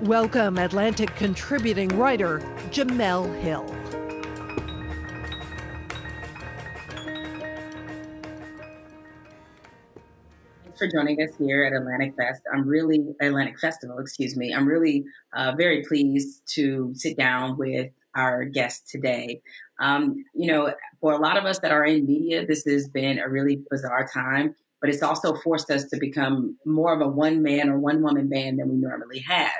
Welcome Atlantic contributing writer Jamel Hill. Thanks for joining us here at Atlantic Festival, I'm really very pleased to sit down with our guest today. For a lot of us that are in media, this has been a really bizarre time, but it's also forced us to become more of a one man or one woman band than we normally have.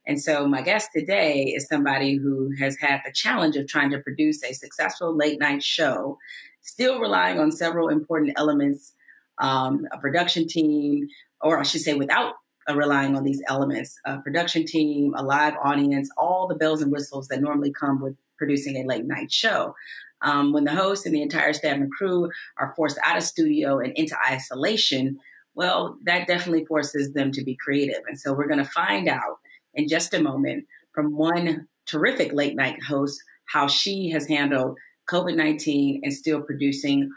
And so my guest today is somebody who has had the challenge of trying to produce a successful late night show, still relying on several important elements, a production team, or I should say without relying on these elements, a production team, a live audience, all the bells and whistles that normally come with producing a late night show. When the host and the entire staff and crew are forced out of studio and into isolation, well, that definitely forces them to be creative. And so we're going to find out in just a moment from one terrific late night host how she has handled COVID-19 and still producing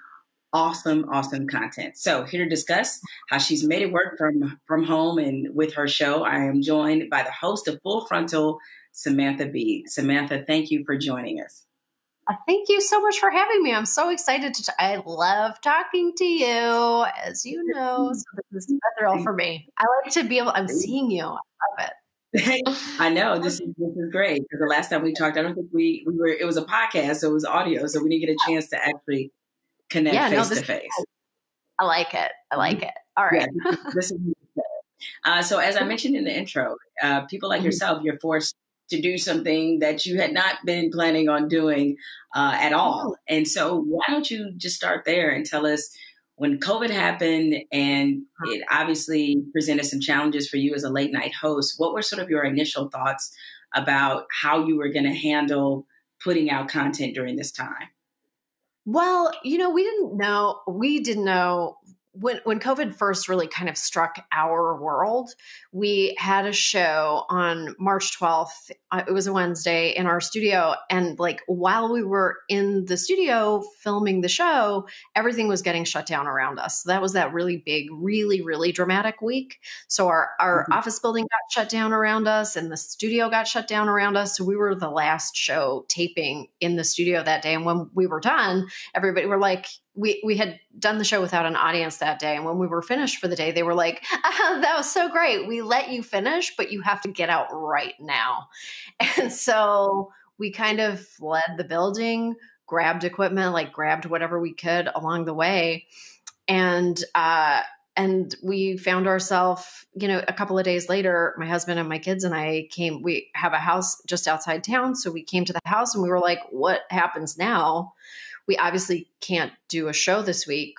awesome content. So here to discuss how she's made it work from home and with her show, I am joined by the host of Full Frontal, Samantha Bee. Samantha, thank you for joining us. Thank you so much for having me. I'm so excited I love talking to you, as you know. So this is a thrill for me. I like to be I'm seeing you. I love it. I know this is great because the last time we talked, I don't think we were. It was a podcast, so it was audio, so we didn't get a chance to actually connect face to face. I like it. All right. Yeah, this is so as I mentioned in the intro, people like yourself, you're forced to do something that you had not been planning on doing at all. And so why don't you just start there and tell us when COVID happened and it obviously presented some challenges for you as a late night host, what were sort of your initial thoughts about how you were going to handle putting out content during this time? Well, we didn't know when COVID first really kind of struck our world. We had a show on March 12th. It was a Wednesday in our studio. And while we were in the studio filming the show, everything was getting shut down around us. So that was that really big, really, really dramatic week. So our office building got shut down around us and the studio got shut down around us. So we were the last show taping in the studio that day. And when we were done, everybody were like, we had done the show without an audience that day. And when we were finished for the day, they were like, that was so great. We let you finish, but you have to get out right now. And so we kind of fled the building, grabbed equipment, grabbed whatever we could along the way. And we found ourselves, a couple of days later, my husband and my kids and I we have a house just outside town. So we came to the house and we were like, what happens now? We obviously can't do a show this week.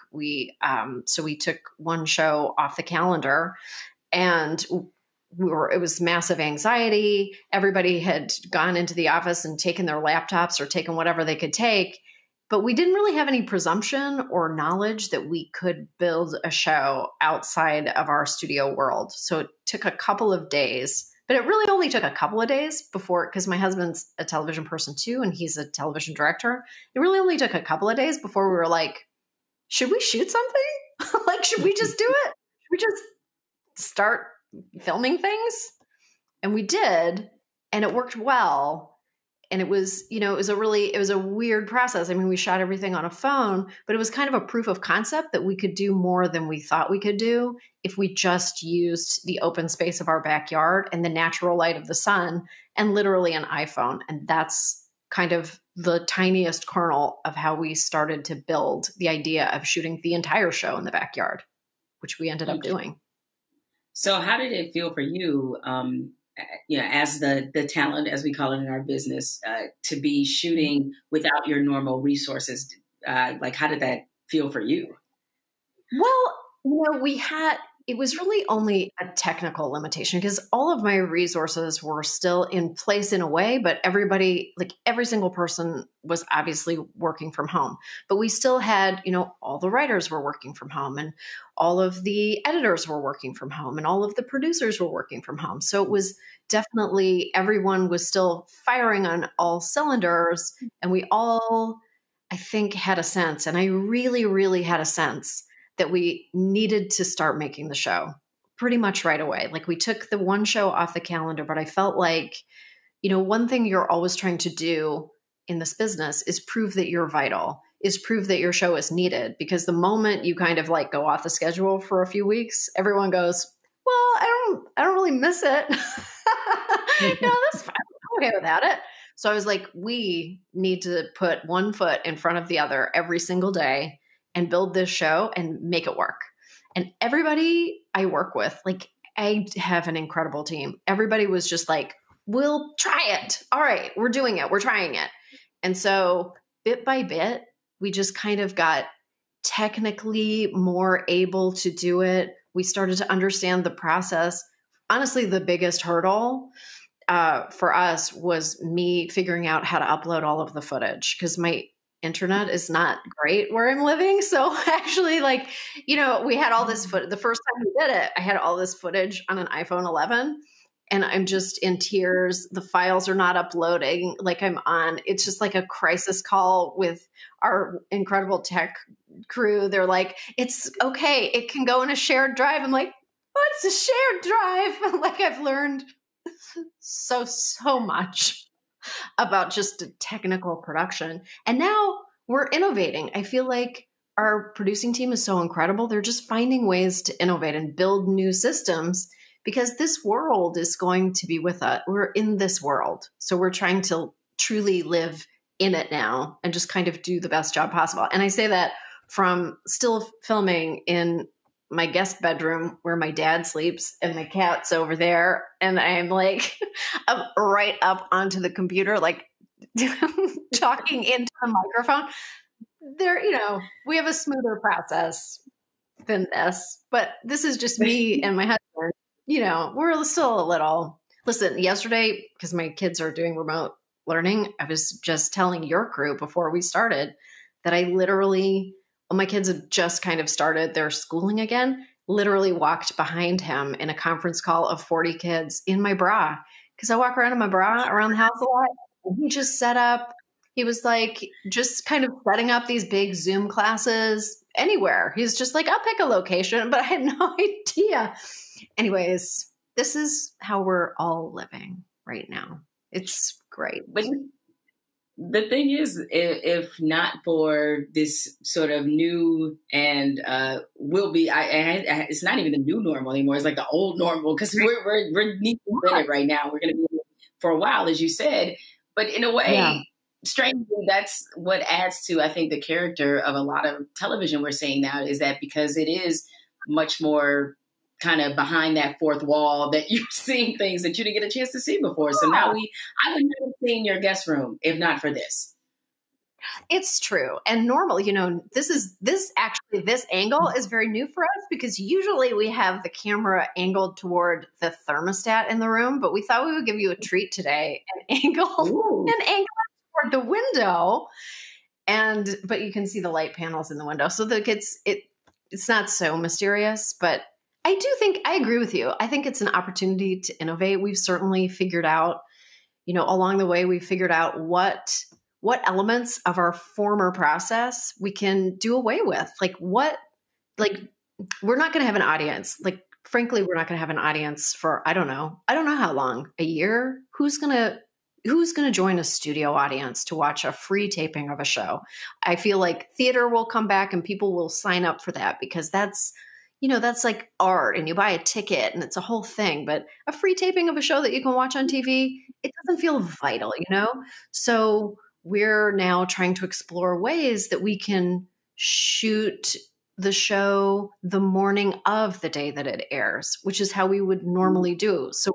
So we took one show off the calendar and it was massive anxiety. Everybody had gone into the office and taken their laptops or taken whatever they could take, but we didn't really have any presumption or knowledge that we could build a show outside of our studio world. So it took a couple of days. But it really only took a couple of days because my husband's a television person too, and he's a television director. It really only took a couple of days before we were like, should we shoot something? Should we just do it? Should we just start filming things? And we did, and it worked well. And it was, it was a weird process. I mean, we shot everything on a phone, but it was kind of a proof of concept that we could do more than we thought we could do if we just used the open space of our backyard and the natural light of the sun and literally an iPhone. And that's kind of the tiniest kernel of how we started to build the idea of shooting the entire show in the backyard, which we ended up doing. So how did it feel for you, as the talent, as we call it in our business, to be shooting without your normal resources? How did that feel for you? Well, it was really only a technical limitation because all of my resources were still in place in a way, but everybody, every single person was obviously working from home. But we still had, all the writers were working from home and all of the editors were working from home and all of the producers were working from home. So it was definitely, everyone was still firing on all cylinders. And we all, I think, had a sense, and I really, really had a sense that we needed to start making the show. pretty much right away. Like we took the one show off the calendar, but I felt like, one thing you're always trying to do in this business is prove that you're vital, is prove that your show is needed. Because the moment you kind of like go off the schedule for a few weeks, everyone goes, well, I don't really miss it. No, that's fine. I'm okay without it. So I was like, we need to put one foot in front of the other every single day and build this show and make it work. And everybody I work with, like I have an incredible team. Everybody was just like, we'll try it. All right, we're doing it. We're trying it. And so bit by bit, we just kind of got technically more able to do it. We started to understand the process. Honestly, the biggest hurdle for us was me figuring out how to upload all of the footage because my internet is not great where I'm living. So actually, like, we had all this footage. The first time we did it, I had all this footage on an iPhone 11 and I'm just in tears. The files are not uploading. Like it's just like a crisis call with our incredible tech crew. They're like, it's okay. It can go in a shared drive. I'm like, what's a shared drive? Like I've learned so much about just technical production. And now we're innovating. I feel like our producing team is so incredible. They're just finding ways to innovate and build new systems because this world is going to be with us. We're in this world. So we're trying to truly live in it now and just kind of do the best job possible. And I say that from still filming in my guest bedroom where my dad sleeps and my cat's over there. And I'm like, I'm right up onto the computer, like talking into the microphone. There, we have a smoother process than this, but this is just me and my husband. We're still a little, listen, yesterday, because my kids are doing remote learning, I was just telling your crew before we started that I literally, my kids have just kind of started their schooling again, literally walked behind him in a conference call of 40 kids in my bra. Because I walk around in my bra around the house a lot. And he just set up, he was like, just kind of setting up these big Zoom classes anywhere. He's just like, I'll pick a location, but I had no idea. Anyways, this is how we're all living right now. It's great. But the thing is, if not for this sort of new and will be, it's not even the new normal anymore. It's like the old normal because we're in it right now. We're going to be for a while, as you said. But in a way, strangely, that's what adds to, I think, the character of a lot of television we're seeing now is that because it is much more kind of behind that fourth wall that you're seeing things that you didn't get a chance to see before. So now I would never have seen your guest room if not for this. It's true. And normally, this angle is very new for us because usually we have the camera angled toward the thermostat in the room, but we thought we would give you a treat today and angle it toward the window. But you can see the light panels in the window. So it's not so mysterious, but I do think I agree with you. I think it's an opportunity to innovate. We've certainly figured out, along the way, we've figured out what elements of our former process we can do away with. We're not going to have an audience. Frankly, we're not going to have an audience for, I don't know how long, a year. Who's going to join a studio audience to watch a free taping of a show? I feel like theater will come back and people will sign up for that because that's like art and you buy a ticket and it's a whole thing. But a free taping of a show that you can watch on TV, it doesn't feel vital, So we're now trying to explore ways that we can shoot the show the morning of the day that it airs, which is how we would normally do. So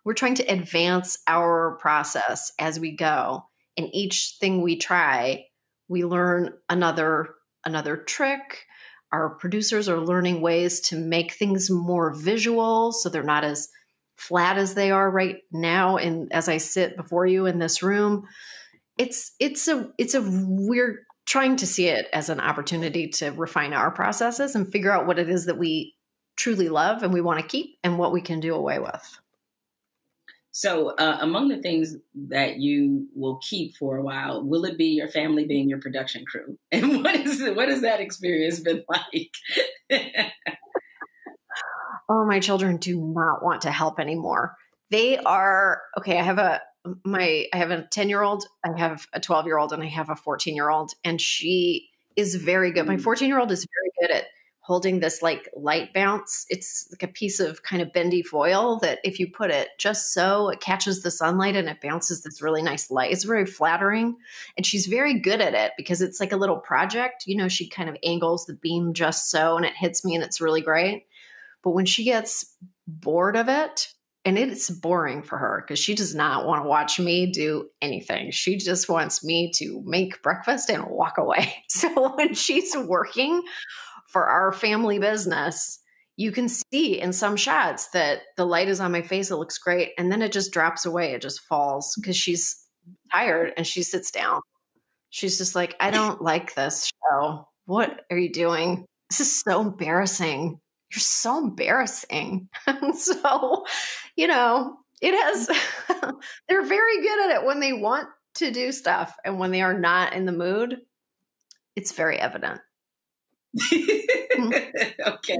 we're trying to advance our process as we go. And each thing we try, we learn another trick. Our producers are learning ways to make things more visual so they're not as flat as they are right now. And as I sit before you in this room, we're trying to see it as an opportunity to refine our processes and figure out what it is that we truly love and we want to keep and what we can do away with. So among the things that you will keep for a while, will it be your family being your production crew? And what has that experience been like? Oh, my children do not want to help anymore. They are okay. I have a 10-year-old, I have a 12-year-old, and I have a 14-year-old, and she is very good. My 14-year-old is very good at holding this like light bounce. It's like a piece of kind of bendy foil that if you put it just so, it catches the sunlight and it bounces this really nice light. It's very flattering. And she's very good at it because it's like a little project. You know, she kind of angles the beam just so, and it hits me and it's really great. But when she gets bored of it, and it's boring for her because she does not want to watch me do anything. She just wants me to make breakfast and walk away. So when she's working for our family business, you can see in some shots that the light is on my face. It looks great. And then it just drops away. It just falls because she's tired and she sits down. She's just like, I don't like this show. What are you doing? This is so embarrassing. You're so embarrassing. So, you know, it has, they're very good at it when they want to do stuff. And when they are not in the mood, it's very evident. Okay.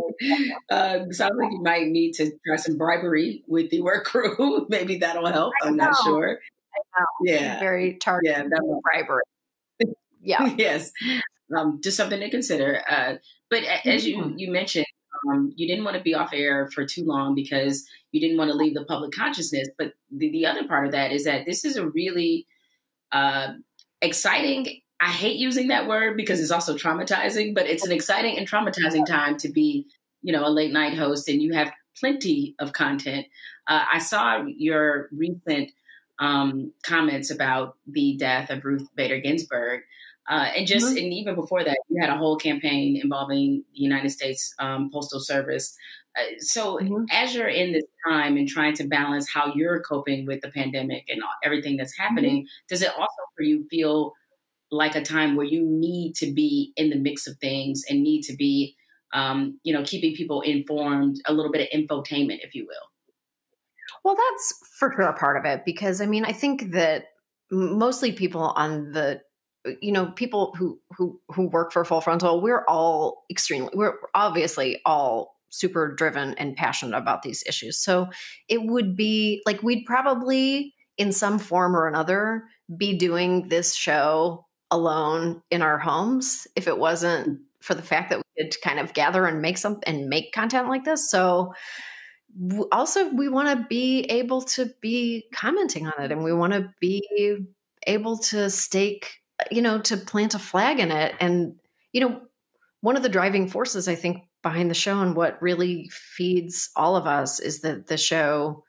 Sounds like you might need to try some bribery with the work crew. Maybe that'll help. I'm not sure. I know. Yeah. Very targeted bribery. Yeah. Yes. Just something to consider. But as you mentioned, you didn't want to be off air for too long because you didn't want to leave the public consciousness. But the other part of that is that this is a really exciting, I hate using that word because it's also traumatizing, but it's an exciting and traumatizing time to be, you know, a late night host, and you have plenty of content. I saw your recent comments about the death of Ruth Bader Ginsburg. And even before that, you had a whole campaign involving the United States Postal Service. So as you're in this time and trying to balance how you're coping with the pandemic and everything that's happening, does it also for you feel like a time where you need to be in the mix of things and need to be, keeping people informed, a little bit of infotainment, if you will? Well, that's for sure a part of it, because I mean, I think that mostly people on the, people who work for Full Frontal, we're obviously all super driven and passionate about these issues. So it would be like, we'd probably in some form or another be doing this show alone in our homes if it wasn't for the fact that we could kind of gather and make content like this. So also we want to be able to be commenting on it, and we want to be able to to plant a flag in it. And, one of the driving forces, I think, behind the show and what really feeds all of us is that the show,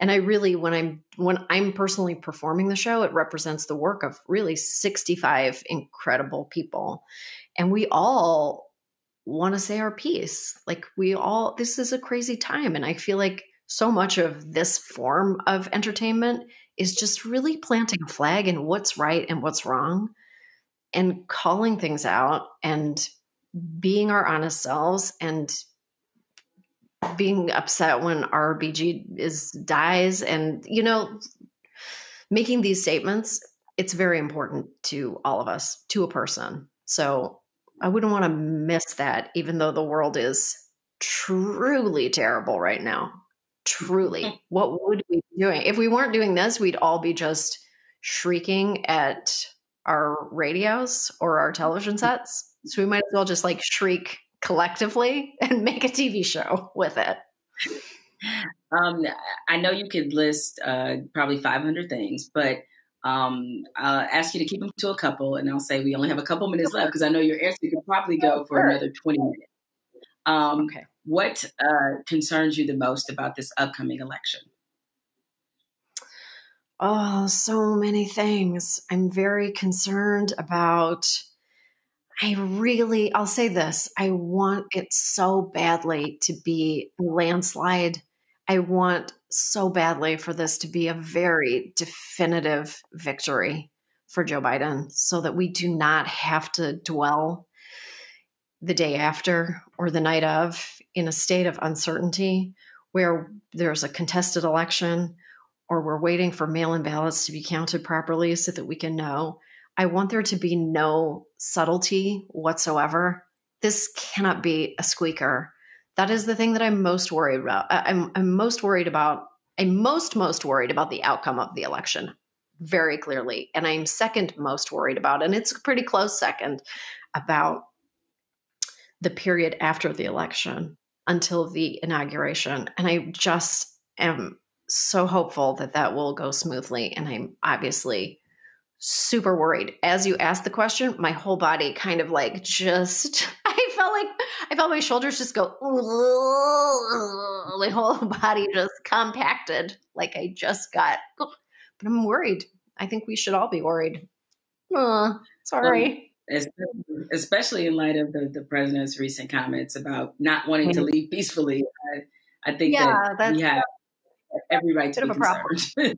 and I really, when I'm personally performing the show, it represents the work of really 65 incredible people. And we all want to say our piece. Like this is a crazy time. And I feel like so much of this form of entertainment is just really planting a flag in what's right and what's wrong, and calling things out and being our honest selves, and being upset when RBG dies, and, making these statements. It's very important to all of us, to a person. So I wouldn't want to miss that, even though the world is truly terrible right now. Truly. What would we be doing? If we weren't doing this, we'd all be just shrieking at our radios or our television sets. So we might as well just shriek collectively and make a TV show with it. I know you could list probably 500 things, but I'll ask you to keep them to a couple, and I'll say we only have a couple minutes left because I know your answer could probably go for another 20 minutes. Okay. What concerns you the most about this upcoming election? Oh, so many things. I'm very concerned about. I'll say this. I want it so badly to be a landslide. I want so badly for this to be a very definitive victory for Joe Biden, so that we do not have to dwell the day after or the night of in a state of uncertainty where there's a contested election, or we're waiting for mail-in ballots to be counted properly so that we can know. I want there to be no subtlety whatsoever. This cannot be a squeaker. That is the thing that I'm most worried about. I'm most worried about. I'm most worried about the outcome of the election, very clearly, and I'm second most worried about, and it's a pretty close second, about the period after the election until the inauguration. And I just am so hopeful that that will go smoothly. And I'm obviously super worried. As you asked the question, my whole body kind of like just, I felt my shoulders just go, my whole body just compacted like I just got, but I'm worried. I think we should all be worried. Sorry. Especially in light of the president's recent comments about not wanting to leave peacefully. I think that we have every right to be concerned.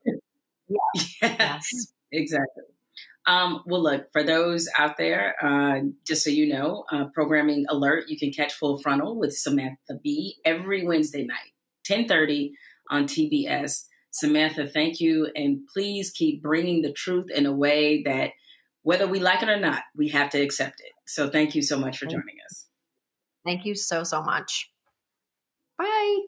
Yes, exactly. Well, look, for those out there, just so you know, programming alert, you can catch Full Frontal with Samantha Bee every Wednesday night, 10:30 on TBS. Samantha, thank you. And please keep bringing the truth in a way that, whether we like it or not, we have to accept it. So thank you so much for joining us. Thank you so much. Bye.